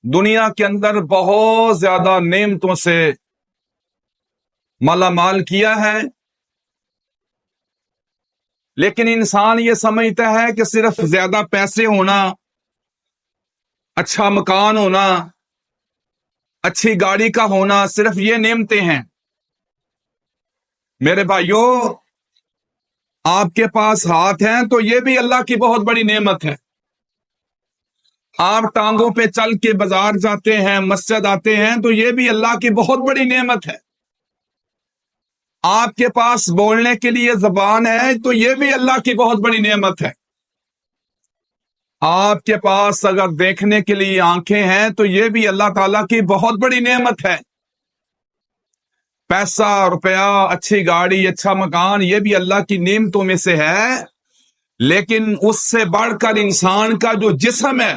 دنیا کے اندر بہت زیادہ نعمتوں سے مالا مال کیا ہے، لیکن انسان یہ سمجھتا ہے کہ صرف زیادہ پیسے ہونا، اچھا مکان ہونا، اچھی گاڑی کا ہونا، صرف یہ نعمتیں ہیں۔ میرے بھائیوں، آپ کے پاس ہاتھ ہیں تو یہ بھی اللہ کی بہت بڑی نعمت ہے۔ آپ ٹانگوں پہ چل کے بازار جاتے ہیں، مسجد آتے ہیں تو یہ بھی اللہ کی بہت بڑی نعمت ہے۔ آپ کے پاس بولنے کے لیے زبان ہے تو یہ بھی اللہ کی بہت بڑی نعمت ہے۔ آپ کے پاس اگر دیکھنے کے لیے آنکھیں ہیں تو یہ بھی اللہ تعالیٰ کی بہت بڑی نعمت ہے۔ پیسہ، روپیہ، اچھی گاڑی، اچھا مکان، یہ بھی اللہ کی نعمتوں میں سے ہے، لیکن اس سے بڑھ کر انسان کا جو جسم ہے،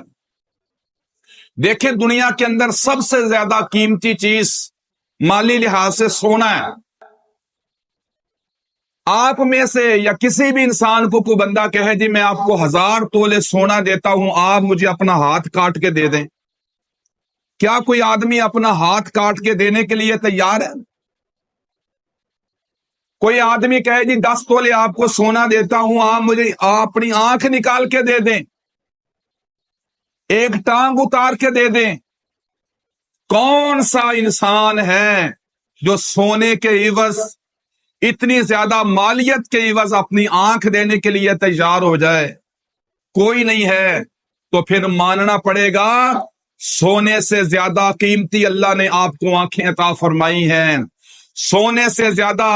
دیکھیں دنیا کے اندر سب سے زیادہ قیمتی چیز مالی لحاظ سے سونا ہے۔ آپ میں سے یا کسی بھی انسان کو کوئی بندہ کہے جی میں آپ کو 1000 تولے سونا دیتا ہوں، آپ مجھے اپنا ہاتھ کاٹ کے دے دیں، کیا کوئی آدمی اپنا ہاتھ کاٹ کے دینے کے لیے تیار ہے؟ کوئی آدمی کہے جی 10 تولے آپ کو سونا دیتا ہوں، آپ مجھے اپنی آنکھ نکال کے دے دیں، ایک ٹانگ اتار کے دے دیں، کون سا انسان ہے جو سونے کے عوض اتنی زیادہ مالیت کے عوض اپنی آنکھ دینے کے لیے تیار ہو جائے؟ کوئی نہیں ہے۔ تو پھر ماننا پڑے گا سونے سے زیادہ قیمتی اللہ نے آپ کو آنکھیں عطا فرمائی ہیں، سونے سے زیادہ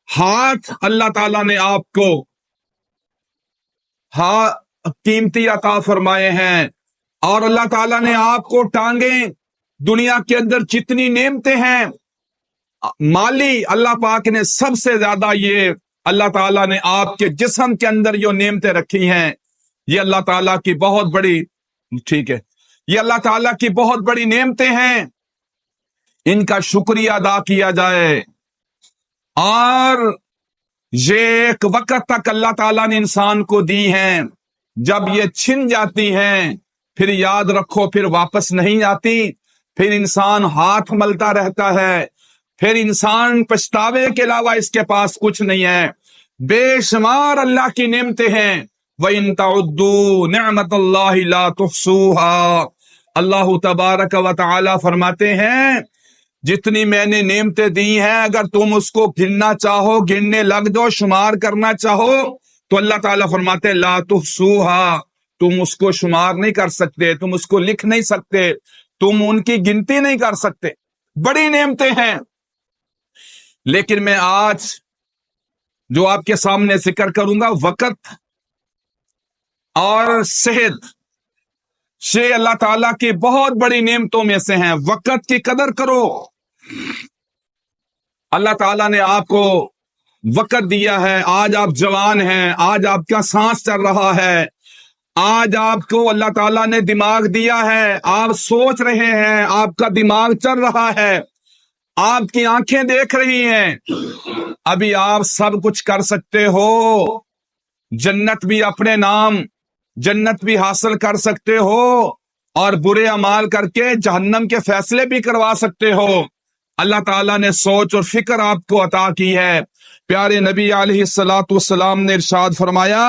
ہاتھ اللہ تعالیٰ نے آپ کو قیمتی عطا فرمائے ہیں، اور اللہ تعالیٰ نے آپ کو ٹانگیں، دنیا کے اندر جتنی نعمتیں ہیں مالی، اللہ پاک نے سب سے زیادہ یہ اللہ تعالیٰ نے آپ کے جسم کے اندر جو نعمتیں رکھی ہیں، یہ اللہ تعالیٰ کی بہت بڑی، ٹھیک ہے، یہ اللہ تعالیٰ کی بہت بڑی نعمتیں ہیں، ان کا شکریہ ادا کیا جائے۔ اور یہ ایک وقت تک اللہ تعالیٰ نے انسان کو دی ہیں، جب یہ چھن جاتی ہیں پھر یاد رکھو پھر واپس نہیں آتی، پھر انسان ہاتھ ملتا رہتا ہے، پھر انسان پچھتاوے کے علاوہ اس کے پاس کچھ نہیں ہے۔ بے شمار اللہ کی نعمتیں ہیں، وَإِن تَعُدُّوا نِعْمَةَ اللَّهِ لَا تُحْصُوهَا۔ اللہ تبارک و تعالی فرماتے ہیں جتنی میں نے نعمتیں دی ہیں اگر تم اس کو گننا چاہو، گننے لگ جاؤ، شمار کرنا چاہو تو اللہ تعالیٰ فرماتے لا تحصوها، تم اس کو شمار نہیں کر سکتے، تم اس کو لکھ نہیں سکتے، تم ان کی گنتی نہیں کر سکتے، بڑی نعمتیں ہیں۔ لیکن میں آج جو آپ کے سامنے ذکر کروں گا وقت اور صحت، یہ اللہ تعالیٰ کی بہت بڑی نعمتوں میں سے ہیں۔ وقت کی قدر کرو، اللہ تعالیٰ نے آپ کو وقت دیا ہے، آج آپ جوان ہیں، آج آپ کا سانس چل رہا ہے، آج آپ کو اللہ تعالیٰ نے دماغ دیا ہے، آپ سوچ رہے ہیں، آپ کا دماغ چل رہا ہے، آپ کی آنکھیں دیکھ رہی ہیں، ابھی آپ سب کچھ کر سکتے ہو، جنت بھی اپنے نام، جنت بھی حاصل کر سکتے ہو، اور برے اعمال کر کے جہنم کے فیصلے بھی کروا سکتے ہو۔ اللہ تعالیٰ نے سوچ اور فکر آپ کو عطا کی ہے۔ پیارے نبی علیہ الصلوۃ والسلام نے ارشاد فرمایا،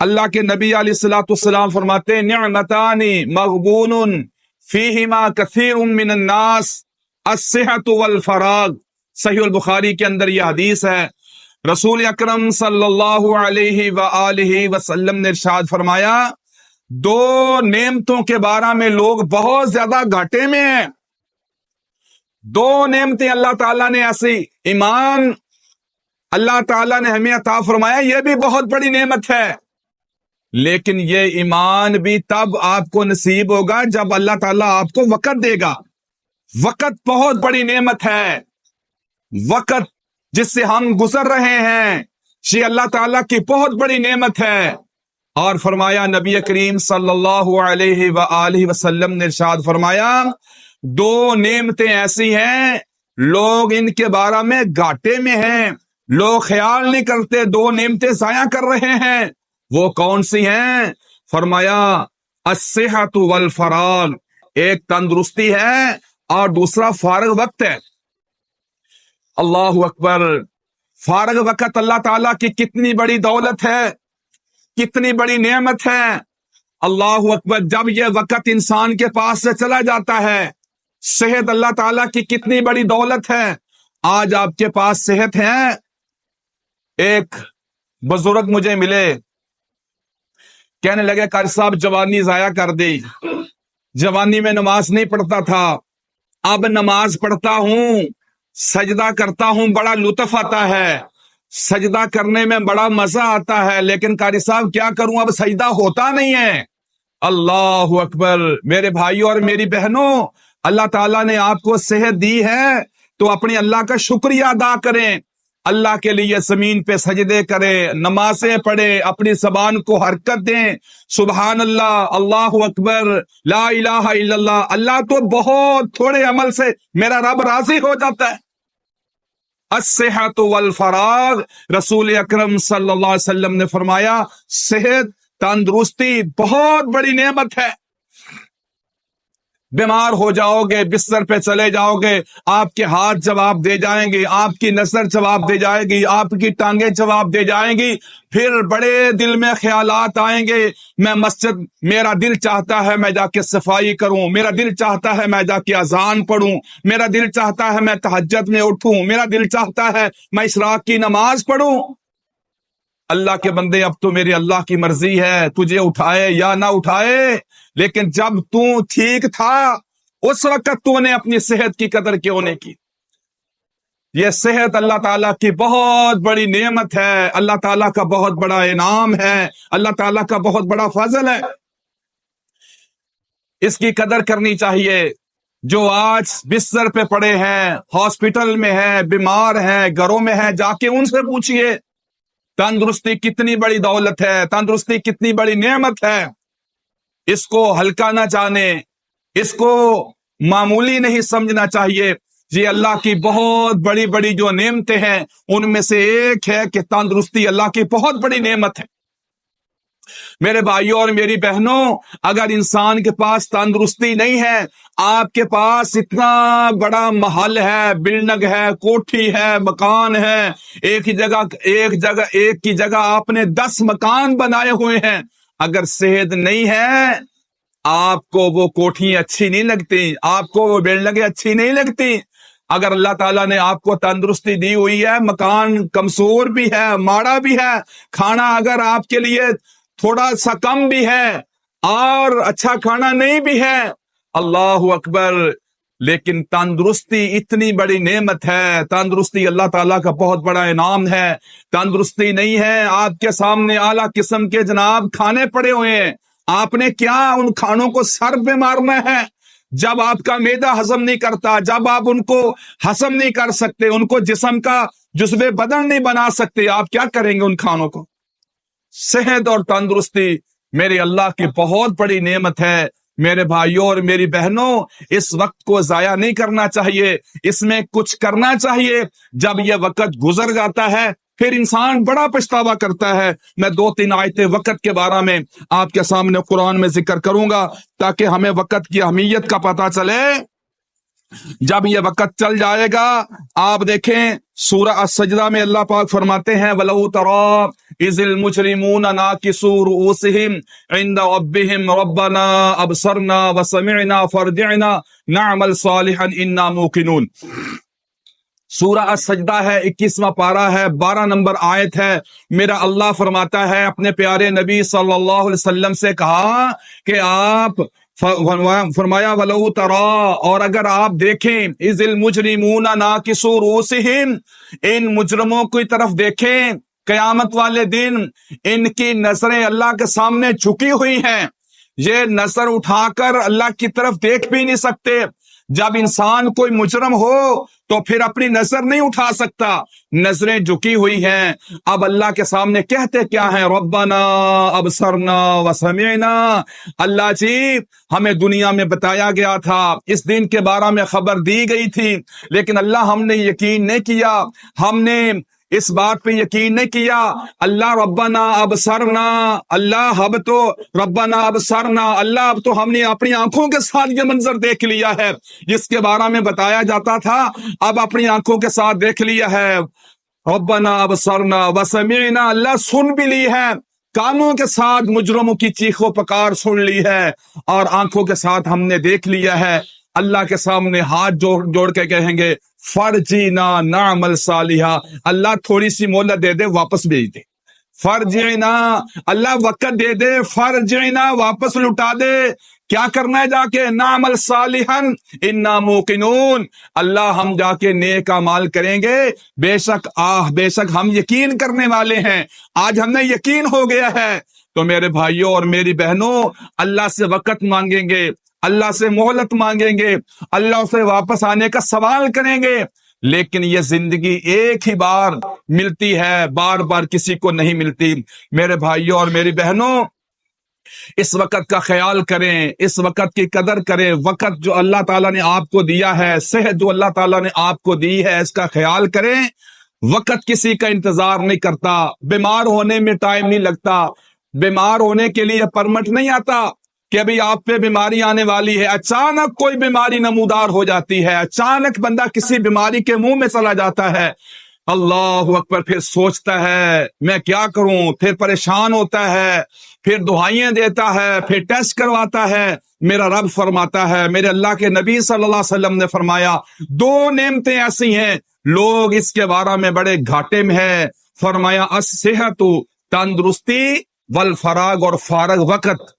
اللہ کے نبی علیہ الصلوۃ والسلام فرماتے نعمتان مغبون فیہما کثیر من الناس الصحت والفراغ۔ صحیح البخاری کے اندر یہ حدیث ہے، رسول اکرم صلی اللہ علیہ وآلہ وسلم نے ارشاد فرمایا دو نعمتوں کے بارے میں لوگ بہت زیادہ گھاٹے میں ہیں۔ دو نعمتیں اللہ تعالیٰ نے ایسی، ایمان اللہ تعالیٰ نے ہمیں عطا فرمایا، یہ بھی بہت بڑی نعمت ہے، لیکن یہ ایمان بھی تب آپ کو نصیب ہوگا جب اللہ تعالیٰ آپ کو وقت دے گا۔ وقت بہت بڑی نعمت ہے، وقت جس سے ہم گزر رہے ہیں یہ اللہ تعالیٰ کی بہت بڑی نعمت ہے۔ اور فرمایا نبی کریم صلی اللہ علیہ وآلہ وسلم نے ارشاد فرمایا دو نعمتیں ایسی ہیں لوگ ان کے بارے میں گھاٹے میں ہیں، لوگ خیال نہیں کرتے، دو نعمتیں ضائع کر رہے ہیں، وہ کون سی ہیں؟ فرمایا الصحت والفراغ، ایک تندرستی ہے اور دوسرا فارغ وقت ہے۔ اللہ اکبر، فارغ وقت اللہ تعالیٰ کی کتنی بڑی دولت ہے، کتنی بڑی نعمت ہے۔ اللہ اکبر، جب یہ وقت انسان کے پاس سے چلا جاتا ہے، صحت اللہ تعالیٰ کی کتنی بڑی دولت ہے۔ آج آپ کے پاس صحت ہے۔ ایک بزرگ مجھے ملے، کہنے لگے قاری صاحب جوانی ضائع کر دی، جوانی میں نماز نہیں پڑھتا تھا، اب نماز پڑھتا ہوں، سجدہ کرتا ہوں، بڑا لطف آتا ہے، سجدہ کرنے میں بڑا مزہ آتا ہے، لیکن قاری صاحب کیا کروں، اب سجدہ ہوتا نہیں ہے۔ اللہ اکبر، میرے بھائیوں اور میری بہنوں، اللہ تعالیٰ نے آپ کو صحت دی ہے تو اپنے اللہ کا شکریہ ادا کریں، اللہ کے لیے زمین پہ سجدے کریں، نمازیں پڑھیں، اپنی زبان کو حرکت دیں، سبحان اللہ، اللہ اکبر، لا الہ الا اللہ۔ اللہ تو بہت تھوڑے عمل سے میرا رب راضی ہو جاتا ہے۔ الصحت والفراغ، رسول اکرم صلی اللہ علیہ وسلم نے فرمایا صحت، تندرستی بہت بڑی نعمت ہے۔ بیمار ہو جاؤ گے، بستر پہ چلے جاؤ گے، آپ کے ہاتھ جواب دے جائیں گے، آپ کی نظر جواب دے جائے گی، آپ کی ٹانگیں جواب دے جائیں گی، پھر بڑے دل میں خیالات آئیں گے، میں مسجد، میرا دل چاہتا ہے میں جا کے صفائی کروں، میرا دل چاہتا ہے میں جا کے اذان پڑھوں، میرا دل چاہتا ہے میں تہجد میں اٹھوں، میرا دل چاہتا ہے میں اشراق کی نماز پڑھوں۔ اللہ کے بندے، اب تو میری اللہ کی مرضی ہے، تجھے اٹھائے یا نہ اٹھائے، لیکن جب تو ٹھیک تھا اس وقت تو نے اپنی صحت کی قدر کیوں نہیں کی؟ یہ صحت اللہ تعالیٰ کی بہت بڑی نعمت ہے، اللہ تعالیٰ کا بہت بڑا انعام ہے، اللہ تعالیٰ کا بہت بڑا فضل ہے، اس کی قدر کرنی چاہیے۔ جو آج بستر پہ پڑے ہیں، ہاسپٹل میں ہیں، بیمار ہیں، گھروں میں ہیں، جا کے ان سے پوچھئے تندرستی کتنی بڑی دولت ہے، تندرستی کتنی بڑی نعمت ہے۔ اس کو ہلکا نہ جانے، اس کو معمولی نہیں سمجھنا چاہیے۔ یہ اللہ کی بہت بڑی بڑی جو نعمتیں ہیں ان میں سے ایک ہے کہ تندرستی اللہ کی بہت بڑی نعمت ہے۔ میرے بھائیوں اور میری بہنوں، اگر انسان کے پاس تندرستی نہیں ہے، آپ کے پاس اتنا بڑا محل ہے، بلڈنگ ہے، کوٹھی ہے، مکان ہے، ایک کی جگہ آپ نے 10 مکان بنائے ہوئے ہیں، اگر صحت نہیں ہے، آپ کو وہ کوٹھی اچھی نہیں لگتی، آپ کو وہ بلڈنگیں اچھی نہیں لگتی۔ اگر اللہ تعالیٰ نے آپ کو تندرستی دی ہوئی ہے، مکان کمزور بھی ہے، ماڑا بھی ہے، کھانا اگر آپ کے لیے تھوڑا سا کم بھی ہے اور اچھا کھانا نہیں بھی ہے، اللہ اکبر، لیکن تندرستی اتنی بڑی نعمت ہے، تندرستی اللہ تعالیٰ کا بہت بڑا انعام ہے۔ تندرستی نہیں ہے، آپ کے سامنے اعلیٰ قسم کے جناب کھانے پڑے ہوئے ہیں، آپ نے کیا ان کھانوں کو سر پہ مارنا ہے؟ جب آپ کا معدہ ہضم نہیں کرتا، جب آپ ان کو ہضم نہیں کر سکتے، ان کو جسم کا جزو بدن نہیں بنا سکتے، آپ کیا کریں گے ان کھانوں کو؟ صحت اور تندرستی میرے اللہ کی بہت بڑی نعمت ہے۔ میرے بھائیوں اور میری بہنوں، اس وقت کو ضائع نہیں کرنا چاہیے، اس میں کچھ کرنا چاہیے۔ جب یہ وقت گزر جاتا ہے پھر انسان بڑا پچھتاوا کرتا ہے۔ میں 2-3 آیتیں وقت کے بارے میں آپ کے سامنے قرآن میں ذکر کروں گا تاکہ ہمیں وقت کی اہمیت کا پتہ چلے۔ جب یہ وقت چل جائے گا، آپ دیکھیں سورہ السجدہ میں اللہ پاک فرماتے ہیں وَلَوْ تَرَىٰ إِذِ الْمُجْرِمُونَ نَاكِسُو رُءُوسِهِمْ عِنْدَ رَبِّهِمْ رَبَّنَا أَبْصَرْنَا وَسَمِعْنَا فَارْجِعْنَا نَعْمَلْ صَالِحًا إِنَّا مُوقِنُونَ۔ سورہ السجدہ ہے، 21واں پارہ ہے، 12 نمبر آیت ہے۔ میرا اللہ فرماتا ہے اپنے پیارے نبی صلی اللہ علیہ وسلم سے کہا کہ آپ فرمایا وَلَوْ تَرَىٰ، اور اگر آپ دیکھیں اِذِ الْمُجْرِمُونَ نَاكِسُو رُءُوسِهِمْ، ان مجرموں کی طرف دیکھیں، قیامت والے دن ان کی نظریں اللہ کے سامنے جھکی ہوئی ہیں، یہ نظر اٹھا کر اللہ کی طرف دیکھ بھی نہیں سکتے۔ جب انسان کوئی مجرم ہو تو پھر اپنی نظر نہیں اٹھا سکتا، نظریں جھکی ہوئی ہیں۔ اب اللہ کے سامنے کہتے کیا ہیں؟ ربنا ابصرنا وسمعنا، اللہ جی ہمیں دنیا میں بتایا گیا تھا، اس دن کے بارے میں خبر دی گئی تھی، لیکن اللہ ہم نے یقین نہیں کیا، ہم نے اس بات پہ یقین نہیں کیا اللہ ربنا ابصرنا، اللہ اب تو ربنا ابصرنا، اللہ اب تو ہم نے اپنی آنکھوں کے ساتھ یہ منظر دیکھ لیا ہے جس کے بارے میں بتایا جاتا تھا، اب اپنی آنکھوں کے ساتھ دیکھ لیا ہے۔ ربنا ابصرنا وسمعنا، اللہ سن بھی لی ہے، کانوں کے ساتھ مجرموں کی چیخ و پکار سن لی ہے، اور آنکھوں کے ساتھ ہم نے دیکھ لیا ہے۔ اللہ کے سامنے ہاتھ جوڑ کے کہیں گے فرجینا نعمل صالحا، اللہ تھوڑی سی مہلت دے دے، واپس بھیج دے۔ فرجینا، اللہ وقت دے دے، فرجینا واپس لٹا دے۔ کیا کرنا ہے؟ جا کے نعمل صالحا انا موقنون، اللہ ہم جا کے نیک اعمال کریں گے، بے شک ہم یقین کرنے والے ہیں، آج ہم نے یقین ہو گیا ہے۔ تو میرے بھائیوں اور میری بہنوں، اللہ سے وقت مانگیں گے، اللہ سے مہلت مانگیں گے، اللہ سے واپس آنے کا سوال کریں گے، لیکن یہ زندگی ایک ہی بار ملتی ہے، بار بار کسی کو نہیں ملتی۔ میرے بھائیوں اور میری بہنوں، اس وقت کا خیال کریں، اس وقت کی قدر کریں، وقت جو اللہ تعالیٰ نے آپ کو دیا ہے، صحت جو اللہ تعالیٰ نے آپ کو دی ہے، اس کا خیال کریں۔ وقت کسی کا انتظار نہیں کرتا، بیمار ہونے میں ٹائم نہیں لگتا، بیمار ہونے کے لیے پرمٹ نہیں آتا کہ ابھی آپ پہ بیماری آنے والی ہے، اچانک کوئی بیماری نمودار ہو جاتی ہے، اچانک بندہ کسی بیماری کے منہ میں چلا جاتا ہے، اللہ اکبر، پھر سوچتا ہے میں کیا کروں، پھر پریشان ہوتا ہے، پھر دعائیں دیتا ہے، پھر ٹیسٹ کرواتا ہے۔ میرا رب فرماتا ہے، میرے اللہ کے نبی صلی اللہ علیہ وسلم نے فرمایا، دو نعمتیں ایسی ہیں لوگ اس کے بارے میں بڑے گھاٹے میں ہیں، فرمایا الصحت، تندرستی، والفراغ، اور فارغ وقت۔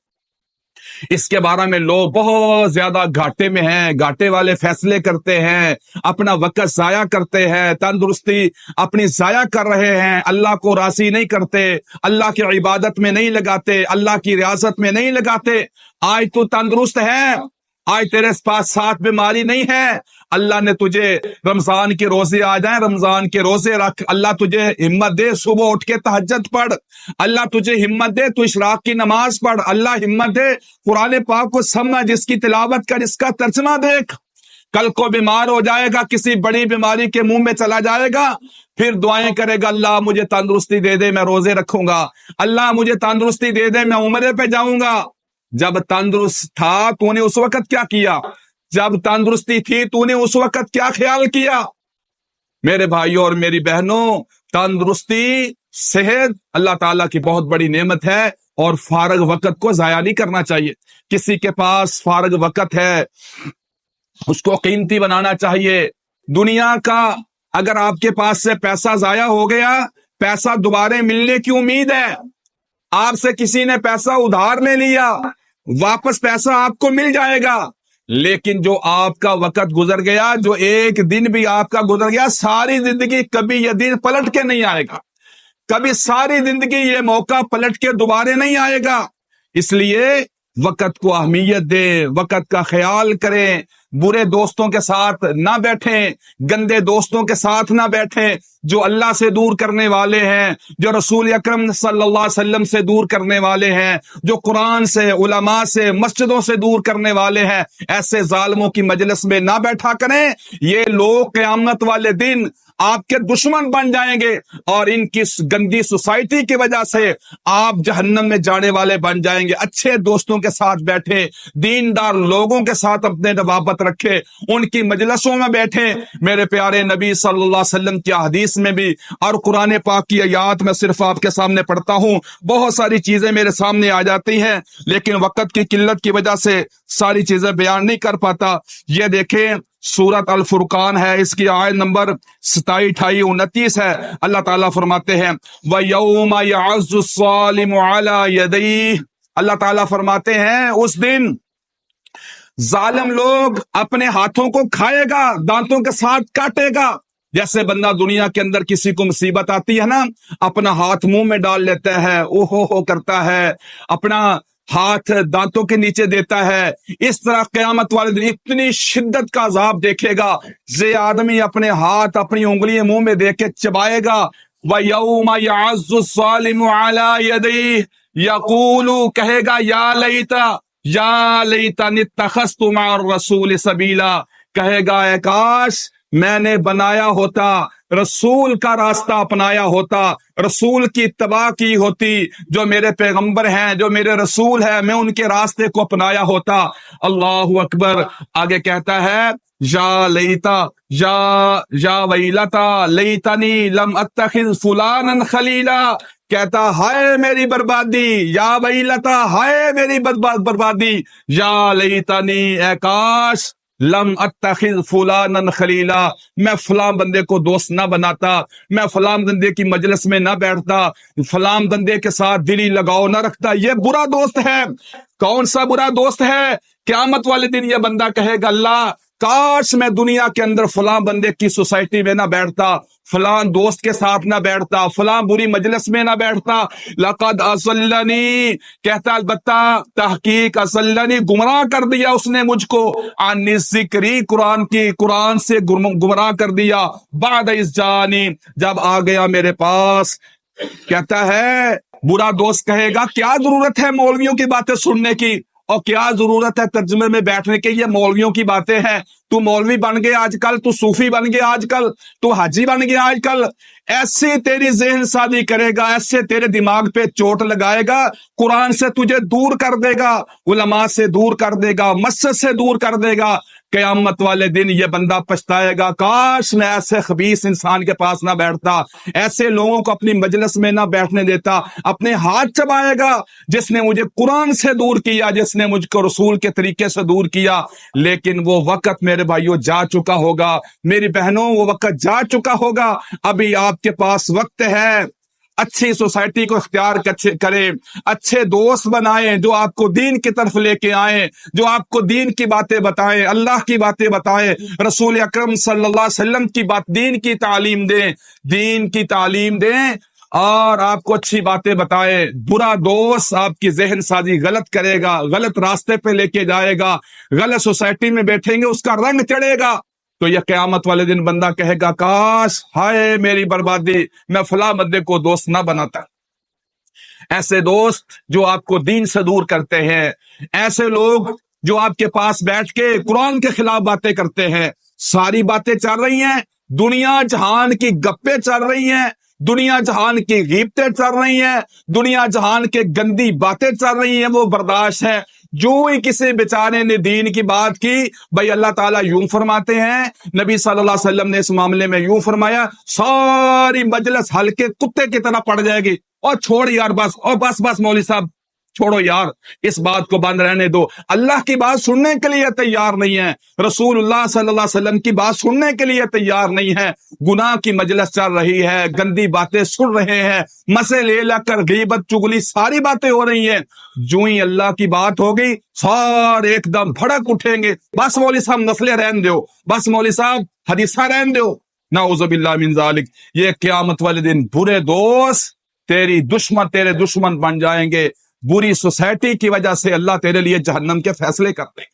اس کے بارے میں لوگ بہت زیادہ گھاٹے میں ہیں، گھاٹے والے فیصلے کرتے ہیں، اپنا وقت ضائع کرتے ہیں، تندرستی اپنی ضائع کر رہے ہیں، اللہ کو راضی نہیں کرتے، اللہ کی عبادت میں نہیں لگاتے، اللہ کی ریاضت میں نہیں لگاتے۔ آج تو تندرست ہے، آج تیرے پاس ساتھ بیماری نہیں ہے، اللہ نے تجھے رمضان کے روزے آ جائیں، رمضان کے روزے رکھ، اللہ تجھے ہمت دے، صبح اٹھ کے تہجد پڑھ، اللہ تجھے ہمت دے، تو اشراق کی نماز پڑھ، اللہ ہمت دے، قرآن پاک کو سمجھ، اس کی تلاوت کر، اس کا ترجمہ دیکھ۔ کل کو بیمار ہو جائے گا، کسی بڑی بیماری کے منہ میں چلا جائے گا، پھر دعائیں کرے گا، اللہ مجھے تندرستی دے دے، میں روزے رکھوں گا، اللہ مجھے تندرستی دے دے، میں عمرے پہ جاؤں گا۔ جب تندرست تھا تو نے اس وقت کیا کیا؟ جب تندرستی تھی تو نے اس وقت کیا خیال کیا؟ میرے بھائیوں اور میری بہنوں، تندرستی، صحت اللہ تعالیٰ کی بہت بڑی نعمت ہے، اور فارغ وقت کو ضائع نہیں کرنا چاہیے۔ کسی کے پاس فارغ وقت ہے، اس کو قیمتی بنانا چاہیے۔ دنیا کا اگر آپ کے پاس سے پیسہ ضائع ہو گیا، پیسہ دوبارہ ملنے کی امید ہے، آپ سے کسی نے پیسہ ادھار لے لیا، واپس پیسہ آپ کو مل جائے گا، لیکن جو آپ کا وقت گزر گیا، جو ایک دن بھی آپ کا گزر گیا، ساری زندگی کبھی یہ دن پلٹ کے نہیں آئے گا، کبھی ساری زندگی یہ موقع پلٹ کے دوبارہ نہیں آئے گا۔ اس لیے وقت کو اہمیت دیں، وقت کا خیال کریں، برے دوستوں کے ساتھ نہ بیٹھیں، گندے دوستوں کے ساتھ نہ بیٹھیں، جو اللہ سے دور کرنے والے ہیں، جو رسول اکرم صلی اللہ علیہ وسلم سے دور کرنے والے ہیں، جو قرآن سے، علماء سے، مسجدوں سے دور کرنے والے ہیں، ایسے ظالموں کی مجلس میں نہ بیٹھا کریں۔ یہ لوگ قیامت والے دن آپ کے دشمن بن جائیں گے، اور ان کی گندی سوسائٹی کی وجہ سے آپ جہنم میں جانے والے بن جائیں گے۔ اچھے دوستوں کے ساتھ بیٹھے، دیندار لوگوں کے ساتھ اپنے روابط رکھے، ان کی مجلسوں میں بیٹھے۔ میرے پیارے نبی صلی اللہ علیہ وسلم کی حدیث میں بھی، اور قرآن پاک کی آیات میں صرف آپ کے سامنے پڑھتا ہوں، بہت ساری چیزیں میرے سامنے آ جاتی ہیں، لیکن وقت کی قلت کی وجہ سے ساری چیزیں بیان نہیں کر پاتا۔ یہ دیکھیں، سورت الفرقان ہے، اس کی آیت نمبر 27، 28، 29 ہے۔ اللہ تعالیٰ فرماتے ہیں وَيَوْمَ يَعَزُّ الظَّالِمُ عَلَى يَدَيْهِ، اللہ تعالیٰ فرماتے ہیں اس دن ظالم لوگ اپنے ہاتھوں کو کھائے گا، دانتوں کے ساتھ کاٹے گا۔ جیسے بندہ دنیا کے اندر کسی کو مصیبت آتی ہے نا، اپنا ہاتھ منہ میں ڈال لیتا ہے، اوہو کرتا ہے، اپنا ہاتھ دانتوں کے نیچے دیتا ہے، اس طرح قیامت والے دن اتنی شدت کا عذاب دیکھے گا، یہ آدمی اپنے ہاتھ، اپنی انگلیاں منہ میں دے کے چبائے گا۔ وَيَوْمَ يَعَزُّ الظَّالِمُ عَلَى يَدَيْهِ، يَقُولُ، کہے گا یا لیتنی اتخذت مع الرسول سبیلا، کہے گا اے کاش میں نے بنایا ہوتا، رسول کا راستہ اپنایا ہوتا، رسول کی اتباع کی ہوتی، جو میرے پیغمبر ہیں، جو میرے رسول ہیں، میں ان کے راستے کو اپنایا ہوتا۔ اللہ اکبر۔ آگے کہتا ہے یا لیتا یا ویلتا لیتنی لم اتخذ فلانا خلیلا، کہتا ہائے میری بربادی، یا ویلتا ہائے میری بربادی، یا لیتنی اے کاش، لم اتخذ فلانا خلیلا، میں فلاں بندے کو دوست نہ بناتا، میں فلاں بندے کی مجلس میں نہ بیٹھتا، فلاں بندے کے ساتھ دلی لگاؤ نہ رکھتا۔ یہ برا دوست ہے۔ کون سا برا دوست ہے؟ قیامت والے دن یہ بندہ کہے گا اللہ کاش میں دنیا کے اندر فلاں بندے کی سوسائٹی میں نہ بیٹھتا، فلاں دوست کے ساتھ نہ بیٹھتا، فلاں بری مجلس میں نہ بیٹھتا۔ لقد اضلنی، کہتا البتہ تحقیق اضلنی، گمراہ کر دیا اس نے مجھ کو، عن ذکری، قرآن سے گمراہ کر دیا، بعد اذ جانی، جب آ گیا میرے پاس۔ کہتا ہے برا دوست کہے گا کیا ضرورت ہے مولویوں کی باتیں سننے کی، اور کیا ضرورت ہے ترجمے میں بیٹھنے کی، یہ مولویوں کی باتیں ہیں، تو مولوی بن گیا آج کل، تو صوفی بن گیا آج کل، تو حاجی بن گیا آج کل، ایسے تیری ذہن سازی کرے گا، ایسے تیرے دماغ پہ چوٹ لگائے گا، قرآن سے تجھے دور کر دے گا، علماء سے دور کر دے گا، مسجد سے دور کر دے گا۔ قیامت والے دن یہ بندہ پچھتائے گا کاش میں ایسے خبیث انسان کے پاس نہ بیٹھتا، ایسے لوگوں کو اپنی مجلس میں نہ بیٹھنے دیتا۔ اپنے ہاتھ چبائے گا جس نے مجھے قرآن سے دور کیا، جس نے مجھ کو رسول کے طریقے سے دور کیا۔ لیکن وہ وقت میرے بھائیوں جا چکا ہوگا، میری بہنوں وہ وقت جا چکا ہوگا۔ ابھی آپ کے پاس وقت ہے، اچھی سوسائٹی کو اختیار کریں، اچھے دوست بنائیں جو آپ کو دین کی طرف لے کے آئیں، جو آپ کو دین کی باتیں بتائیں، اللہ کی باتیں بتائیں، رسول اکرم صلی اللہ علیہ وسلم کی بات، دین کی تعلیم دیں، دین کی تعلیم دیں اور آپ کو اچھی باتیں بتائے۔ برا دوست آپ کی ذہن سازی غلط کرے گا، غلط راستے پہ لے کے جائے گا، غلط سوسائٹی میں بیٹھیں گے اس کا رنگ چڑھے گا، تو یہ قیامت والے دن بندہ کہے گا کاش ہائے میری بربادی، میں فلاں بندے کو دوست نہ بناتا۔ ایسے دوست جو آپ کو دین سے دور کرتے ہیں، ایسے لوگ جو آپ کے پاس بیٹھ کے قرآن کے خلاف باتیں کرتے ہیں، ساری باتیں چل رہی ہیں، دنیا جہان کی گپیں چل رہی ہیں، دنیا جہان کی غیبتیں چل رہی ہیں، دنیا جہان کے گندی باتیں چل رہی ہیں، وہ برداشت ہے۔ جو ہی کسی بیچارے نے دین کی بات کی، بھائی اللہ تعالیٰ یوں فرماتے ہیں، نبی صلی اللہ علیہ وسلم نے اس معاملے میں یوں فرمایا، ساری مجلس ہلکے کتے کی طرح پڑ جائے گی، اور چھوڑ یار بس، اور بس مولوی صاحب چھوڑو یار، اس بات کو بند رہنے دو۔ اللہ کی بات سننے کے لیے تیار نہیں ہے، رسول اللہ صلی اللہ علیہ وسلم کی بات سننے کے لیے تیار نہیں ہے، گناہ کی مجلس چل رہی ہے، گندی باتیں سن رہے ہیں، مسے لے لا کر غیبت چگلی ساری باتیں ہو رہی ہیں۔ جو ہی اللہ کی بات ہوگی سارے ایک دم بھڑک اٹھیں گے، بس مولوی صاحب نسلیں رہن دو، بس مولوی صاحب حدیثہ رہن دو۔ نعوذ باللہ من ذالک۔ یہ قیامت والے دن برے دوست تیرے دشمن بن جائیں گے، بری سوسائٹی کی وجہ سے اللہ تیرے لیے جہنم کے فیصلے کرتے ہیں۔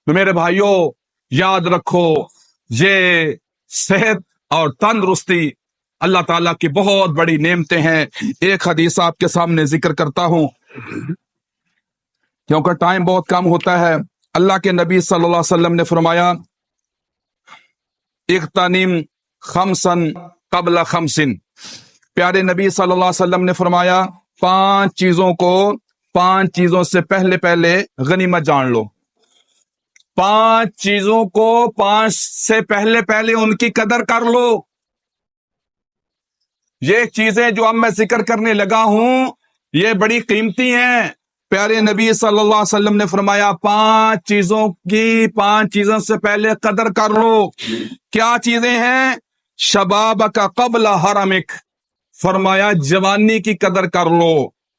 تو میرے بھائیوں یاد رکھو، یہ صحت اور تندرستی اللہ تعالیٰ کی بہت بڑی نعمتیں ہیں۔ ایک حدیث آپ کے سامنے ذکر کرتا ہوں کیونکہ ٹائم بہت کم ہوتا ہے۔ اللہ کے نبی صلی اللہ علیہ وسلم نے فرمایا اغتنم خمسن قبل خمسن، پیارے نبی صلی اللہ علیہ وسلم نے فرمایا 5 چیزوں سے پہلے غنیمت جان لو۔ 5 چیزوں کو 5 سے پہلے ان کی قدر کر لو۔ یہ چیزیں جو اب میں ذکر کرنے لگا ہوں یہ بڑی قیمتی ہیں۔ پیارے نبی صلی اللہ علیہ وسلم نے فرمایا 5 چیزوں سے پہلے قدر کر لو۔ کیا چیزیں ہیں؟ شبابک قبل حرمک، فرمایا جوانی کی قدر کر لو،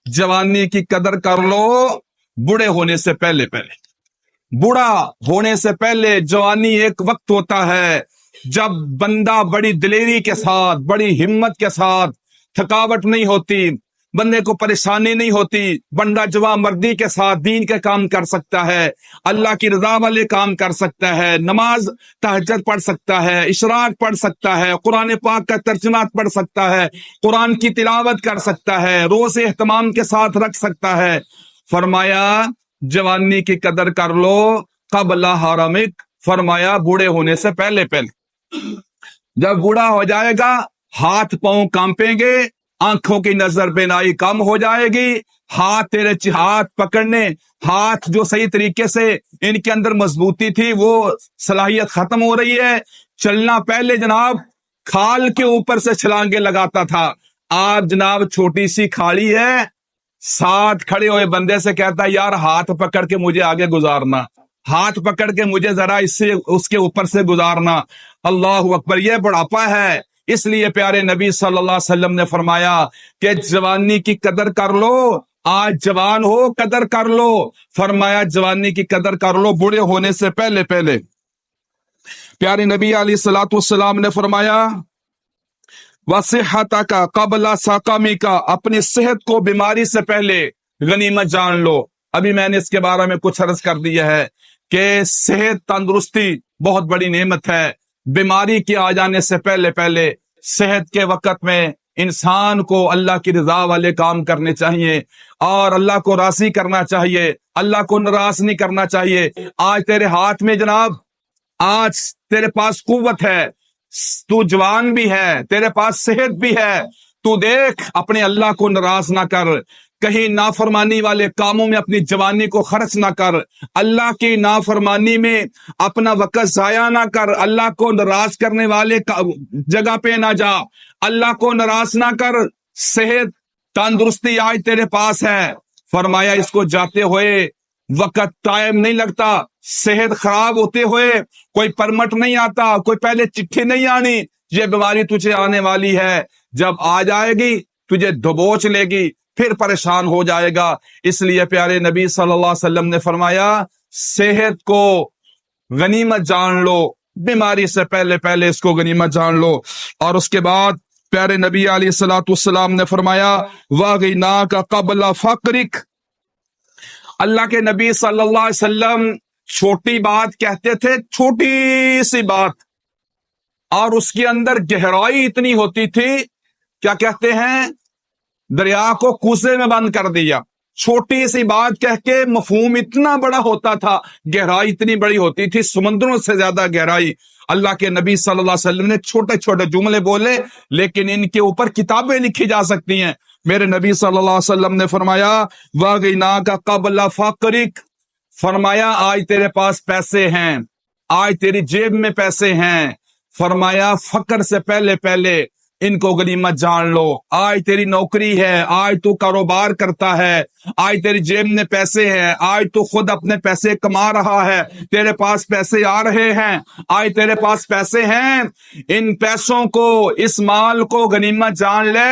جوانی کی قدر کر لو بوڑھے ہونے سے پہلے۔ بوڑھا ہونے سے پہلے جوانی ایک وقت ہوتا ہے جب بندہ بڑی دلیری کے ساتھ، بڑی ہمت کے ساتھ، تھکاوٹ نہیں ہوتی، بندے کو پریشانی نہیں ہوتی، بندہ جوان مردی کے ساتھ دین کے کام کر سکتا ہے، اللہ کی رضا والے کام کر سکتا ہے، نماز تہجد پڑھ سکتا ہے، اشراق پڑھ سکتا ہے، قرآن پاک کا ترجمات پڑھ سکتا ہے، قرآن کی تلاوت کر سکتا ہے، روزے اہتمام کے ساتھ رکھ سکتا ہے۔ فرمایا جوانی کی قدر کر لو قبل حرمک، فرمایا بوڑھے ہونے سے پہلے پہلے. جب بوڑھا ہو جائے گا ہاتھ پاؤں کانپیں گے, آنکھوں کی نظر بینائی کم ہو جائے گی, ہاتھ تیرے ہاتھ پکڑنے, ہاتھ جو صحیح طریقے سے ان کے اندر مضبوطی تھی وہ صلاحیت ختم ہو رہی ہے. چلنا پہلے جناب کھال کے اوپر سے چھلانگے لگاتا تھا, آپ جناب چھوٹی سی کھاڑی ہے, ساتھ کھڑے ہوئے بندے سے کہتا ہے یار ہاتھ پکڑ کے مجھے آگے گزارنا, ہاتھ پکڑ کے مجھے ذرا اس کے اوپر سے گزارنا. اللہ اکبر, یہ بڑھاپا ہے. اس لیے پیارے نبی صلی اللہ علیہ وسلم نے فرمایا کہ جوانی کی قدر کر لو, آج جوان ہو قدر کر لو. فرمایا جوانی کی قدر کر لو بوڑھے ہونے سے پہلے پہلے. پیارے نبی علیہ الصلوۃ والسلام نے فرمایا وَصِحَّتَكَ قَبْلَ سَقَمِكَ, اپنی صحت کو بیماری سے پہلے غنیمت جان لو. ابھی میں نے اس کے بارے میں کچھ عرض کر دیا ہے کہ صحت تندرستی بہت بڑی نعمت ہے. بیماری کے آ جانے سے پہلے پہلے صحت کے وقت میں انسان کو اللہ کی رضا والے کام کرنے چاہیے اور اللہ کو راضی کرنا چاہیے, اللہ کو ناراض نہیں کرنا چاہیے. آج تیرے ہاتھ میں جناب, آج تیرے پاس قوت ہے, تو جوان بھی ہے, تیرے پاس صحت بھی ہے, تو دیکھ اپنے اللہ کو ناراض نہ کر, کہیں نافرمانی والے کاموں میں اپنی جوانی کو خرچ نہ کر, اللہ کی نافرمانی میں اپنا وقت ضائع نہ کر, اللہ کو ناراض کرنے والے جگہ پہ نہ جا, اللہ کو ناراض نہ کر. صحت تندرستی آج تیرے پاس ہے, فرمایا اس کو جاتے ہوئے وقت ٹائم نہیں لگتا, صحت خراب ہوتے ہوئے کوئی پرمٹ نہیں آتا, کوئی پہلے چٹھی نہیں آنی, یہ بیماری تجھے آنے والی ہے, جب آ جائے گی تجھے دبوچ لے گی, پھر پریشان ہو جائے گا. اس لیے پیارے نبی صلی اللہ علیہ وسلم نے فرمایا صحت کو غنیمت جان لو, بیماری سے پہلے پہلے اس کو غنیمت جان لو. اور اس کے بعد پیارے نبی علیہ الصلوۃ والسلام نے فرمایا وَغِنَاكَ قَبْلَ فَقْرِكَ, اللہ کے نبی صلی اللہ علیہ وسلم چھوٹی بات کہتے تھے, چھوٹی سی بات, اور اس کے اندر گہرائی اتنی ہوتی تھی, کیا کہتے ہیں, دریا کو کوزے میں بند کر دیا. چھوٹی سی بات کہہ کے مفہوم اتنا بڑا ہوتا تھا, گہرائی اتنی بڑی ہوتی تھی, سمندروں سے زیادہ گہرائی. اللہ کے نبی صلی اللہ علیہ وسلم نے چھوٹے چھوٹے جملے بولے, لیکن ان کے اوپر کتابیں لکھی جا سکتی ہیں. میرے نبی صلی اللہ علیہ وسلم نے فرمایا وَغِنَاكَ قَبْلَ فَقْرِكَ, فرمایا آج تیرے پاس پیسے ہیں, آج تیری جیب میں پیسے ہیں, فرمایا فقر سے پہلے پہلے ان کو غنیمت جان لو. آج تیری نوکری ہے, آج تو کاروبار کرتا ہے, آج تیری جیب میں پیسے ہیں, آج تو خود اپنے پیسے کما رہا ہے, تیرے پاس پیسے آ رہے ہیں, آج تیرے پاس پیسے ہیں, ان پیسوں کو, اس مال کو غنیمت جان لے.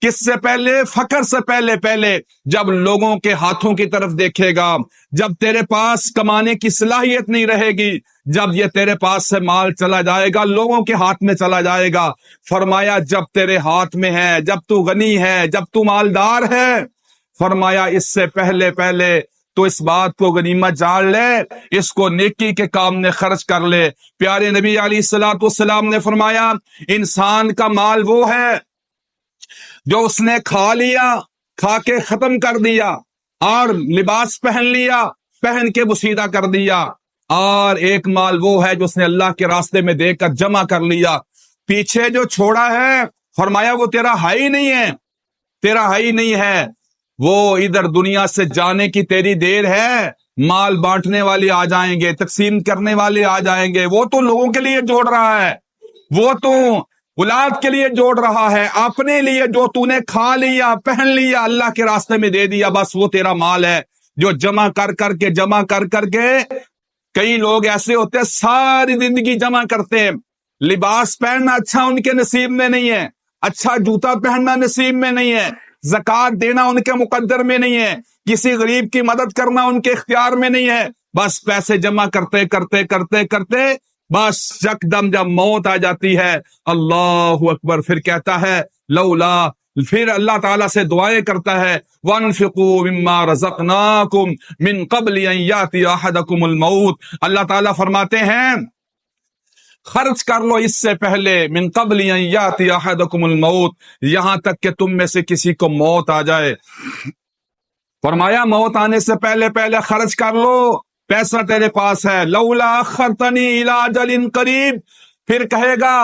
کس سے پہلے؟ فقر سے پہلے پہلے. جب لوگوں کے ہاتھوں کی طرف دیکھے گا, جب تیرے پاس کمانے کی صلاحیت نہیں رہے گی, جب یہ تیرے پاس سے مال چلا جائے گا, لوگوں کے ہاتھ میں چلا جائے گا, فرمایا جب تیرے ہاتھ میں ہے, جب تو غنی ہے, جب تو مالدار ہے, فرمایا اس سے پہلے پہلے تو اس بات کو غنیمت جان لے, اس کو نیکی کے کام میں خرچ کر لے. پیارے نبی علیہ الصلوۃ والسلام نے فرمایا انسان کا مال وہ ہے جو اس نے کھا لیا, کھا کے ختم کر دیا, اور لباس پہن لیا, پہن کے بسیدہ کر دیا, اور ایک مال وہ ہے جو اس نے اللہ کے راستے میں دے کر جمع کر لیا. پیچھے جو چھوڑا ہے فرمایا وہ تیرا ہے ہی نہیں ہے, تیرا ہے ہی نہیں ہے, وہ ادھر دنیا سے جانے کی تیری دیر ہے. مال بانٹنے والے آ جائیں گے, تقسیم کرنے والے آ جائیں گے, وہ تو لوگوں کے لیے جوڑ رہا ہے, وہ تو اولاد کے لیے جوڑ رہا ہے, اپنے لیے جو تو نے کھا لیا, پہن لیا, اللہ کے راستے میں دے دیا, بس وہ تیرا مال ہے جو جمع کر کر کے کئی لوگ ایسے ہوتے ہیں ساری زندگی جمع کرتے ہیں. لباس پہننا اچھا ان کے نصیب میں نہیں ہے, اچھا جوتا پہننا نصیب میں نہیں ہے, زکوٰۃ دینا ان کے مقدر میں نہیں ہے, کسی غریب کی مدد کرنا ان کے اختیار میں نہیں ہے. بس پیسے جمع کرتے کرتے بس یکدم جب موت آ جاتی ہے, اللہ اکبر, پھر کہتا ہے لولا, پھر اللہ تعالیٰ سے دعائیں کرتا ہے وَانفِقُوا مِمَّا رَزَقْنَاكُمْ مِن قَبْلِ أَن يَأْتِيَ أَحَدَكُمُ الْمَوْتُ. اللہ تعالیٰ فرماتے ہیں خرچ کر لو اس سے پہلے, من قبل ان یاتی احدکم الموت, یہاں تک کہ تم میں سے کسی کو موت آ جائے. فرمایا موت آنے سے پہلے پہلے خرچ کر لو. پیسہ تیرے پاس ہے، لولا اخرتنی الی اجل قریب، پھر کہے گا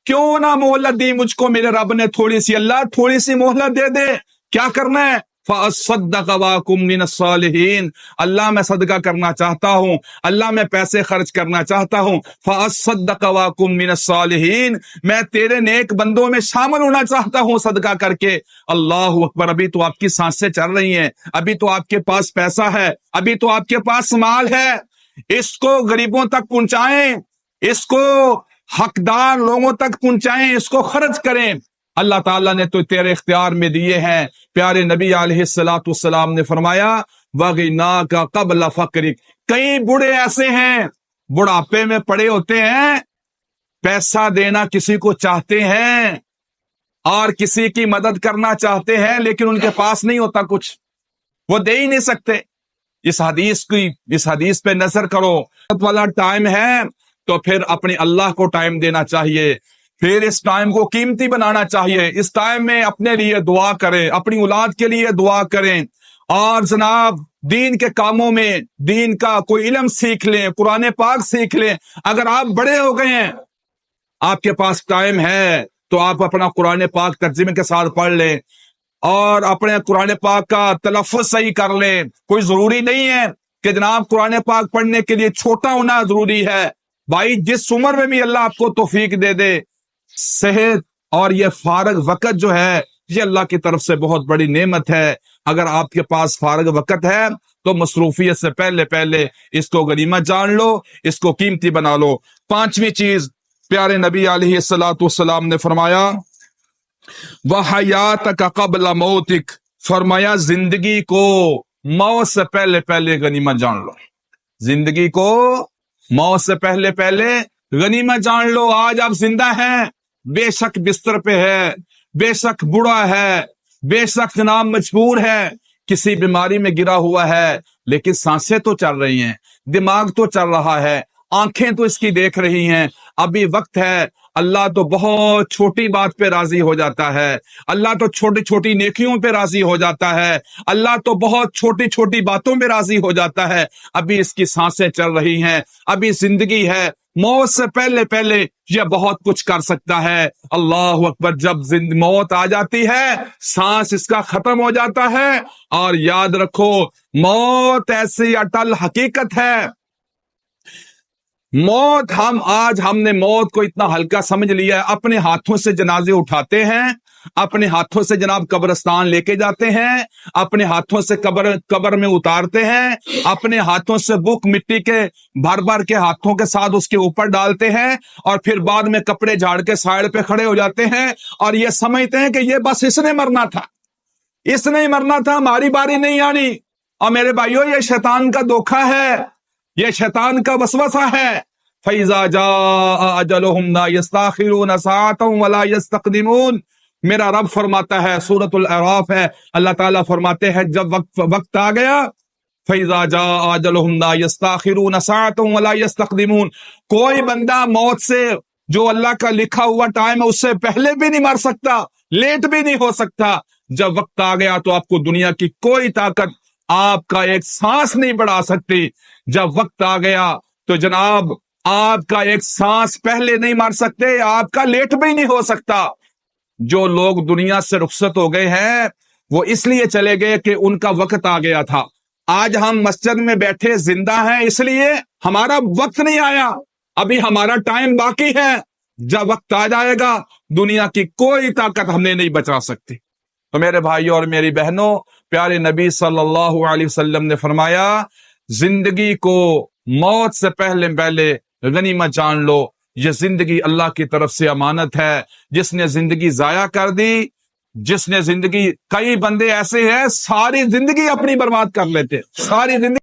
کیوں نہ مہلت دی مجھ کو میرے رب نے تھوڑی سی، اللہ تھوڑی سی مہلت دے دے، کیا کرنا ہے؟ فَأَصَّدَّقَ وَأَكُن مِّنَ الصَّالِحِينَ، اللہ میں صدقہ کرنا چاہتا ہوں، اللہ میں پیسے خرچ کرنا چاہتا ہوں، فَأَصَّدَّقَ وَأَكُن مِّنَ الصَّالِحِينَ، میں تیرے نیک بندوں میں شامل ہونا چاہتا ہوں صدقہ کر کے۔ اللہ اکبر، ابھی تو آپ کی سانسیں چل رہی ہیں، ابھی تو آپ کے پاس پیسہ ہے، ابھی تو آپ کے پاس مال ہے، اس کو غریبوں تک پہنچائیں، اس کو حقدار لوگوں تک پہنچائیں، اس کو خرچ کریں۔ اللہ تعالیٰ نے تو تیرے اختیار میں دیے ہیں۔ پیارے نبی علیہ السلام نے فرمایا وَغِنَاكَ قَبْلَ فَقْرِكَ، کئی بوڑھے ایسے ہیں بڑھاپے میں پڑے ہوتے ہیں، پیسہ دینا کسی کو چاہتے ہیں اور کسی کی مدد کرنا چاہتے ہیں، لیکن ان کے پاس نہیں ہوتا کچھ، وہ دے ہی نہیں سکتے۔ اس حدیث پہ نظر کرو، والا ٹائم ہے تو پھر اپنے اللہ کو ٹائم دینا چاہیے، پھر اس ٹائم کو قیمتی بنانا چاہیے، اس ٹائم میں اپنے لیے دعا کریں، اپنی اولاد کے لیے دعا کریں، اور جناب دین کے کاموں میں دین کا کوئی علم سیکھ لیں، قرآن پاک سیکھ لیں۔ اگر آپ بڑے ہو گئے ہیں، آپ کے پاس ٹائم ہے تو آپ اپنا قرآن پاک ترجمے کے ساتھ پڑھ لیں اور اپنے قرآن پاک کا تلفظ صحیح کر لیں۔ کوئی ضروری نہیں ہے کہ جناب قرآن پاک پڑھنے کے لیے چھوٹا ہونا ضروری ہے، بھائی جس عمر میں بھی اللہ آپ کو توفیق دے دے، صحت اور یہ فارغ وقت جو ہے یہ اللہ کی طرف سے بہت بڑی نعمت ہے۔ اگر آپ کے پاس فارغ وقت ہے تو مصروفیت سے پہلے اس کو غنیمت جان لو، اس کو قیمتی بنا لو۔ پانچویں چیز پیارے نبی علیہ السلام نے فرمایا وَحَيَاتَكَ قَبْلَ مَوْتِكَ، فرمایا زندگی کو موت سے پہلے غنیمت جان لو، زندگی کو موت سے پہلے غنیمت جان لو۔ آج آپ زندہ ہیں، بے شک بستر پہ ہے، بے شک بوڑھا ہے، بے شک جناب مجبور ہے، کسی بیماری میں گرا ہوا ہے، لیکن سانسیں تو چل رہی ہیں، دماغ تو چل رہا ہے، آنکھیں تو اس کی دیکھ رہی ہیں، ابھی وقت ہے۔ اللہ تو بہت چھوٹی بات پہ راضی ہو جاتا ہے، اللہ تو چھوٹی چھوٹی نیکیوں پہ راضی ہو جاتا ہے، اللہ تو بہت چھوٹی چھوٹی باتوں پہ راضی ہو جاتا ہے۔ ابھی اس کی سانسیں چل رہی ہیں، ابھی زندگی ہے، موت سے پہلے یہ بہت کچھ کر سکتا ہے۔ اللہ اکبر، جب موت آ جاتی ہے سانس اس کا ختم ہو جاتا ہے، اور یاد رکھو موت ایسی اٹل حقیقت ہے، موت ہم نے موت کو اتنا ہلکا سمجھ لیا ہے، اپنے ہاتھوں سے جنازے اٹھاتے ہیں، اپنے ہاتھوں سے جناب قبرستان لے کے جاتے ہیں، اپنے ہاتھوں سے قبر میں اتارتے ہیں، اپنے ہاتھوں سے بک مٹی کے بھر کے ہاتھوں کے ساتھ اس کے اوپر ڈالتے ہیں، اور پھر بعد میں کپڑے جھاڑ کے سائڈ پہ کھڑے ہو جاتے ہیں اور یہ سمجھتے ہیں کہ یہ بس اس نے مرنا تھا، اس نے مرنا تھا، ہماری باری نہیں آنی۔ اور میرے بھائیوں، یہ شیطان کا دھوکہ ہے، یہ شیطان کا وسوسہ ہے۔ فَإِذَا جَاءَ أَجَلُهُمْ لَا يَسْتَأْخِرُونَ سَاعَةً وَلَا يَسْتَقْدِمُونَ۔ میرا رب فرماتا ہے، سورۃ الاعراف ہے، اللہ تعالیٰ فرماتے ہیں جب وقت آ گیا فَإِذَا جَاءَ أَجَلُهُمْ لَا يَسْتَأْخِرُونَ سَاعَةً وَلَا يَسْتَقْدِمُونَ، کوئی بندہ موت سے، جو اللہ کا لکھا ہوا ٹائم ہے اس سے پہلے بھی نہیں مر سکتا، لیٹ بھی نہیں ہو سکتا۔ جب وقت آ گیا تو آپ کو دنیا کی کوئی طاقت آپ کا ایک سانس نہیں بڑھا سکتی۔ جب وقت آ گیا تو جناب آپ کا ایک سانس پہلے نہیں مار سکتے، آپ کا لیٹ بھی نہیں ہو سکتا۔ جو لوگ دنیا سے رخصت ہو گئے ہیں وہ اس لیے چلے گئے کہ ان کا وقت آ گیا تھا۔ آج ہم مسجد میں بیٹھے زندہ ہیں اس لیے ہمارا وقت نہیں آیا، ابھی ہمارا ٹائم باقی ہے۔ جب وقت آ جائے گا دنیا کی کوئی طاقت ہمیں نہیں بچا سکتی۔ تو میرے بھائیوں اور میری بہنوں، پیارے نبی صلی اللہ علیہ وسلم نے فرمایا زندگی کو موت سے پہلے غنیمت جان لو۔ یہ زندگی اللہ کی طرف سے امانت ہے، جس نے زندگی ضائع کر دی، جس نے زندگی، کئی بندے ایسے ہیں ساری زندگی اپنی برباد کر لیتے، ساری زندگی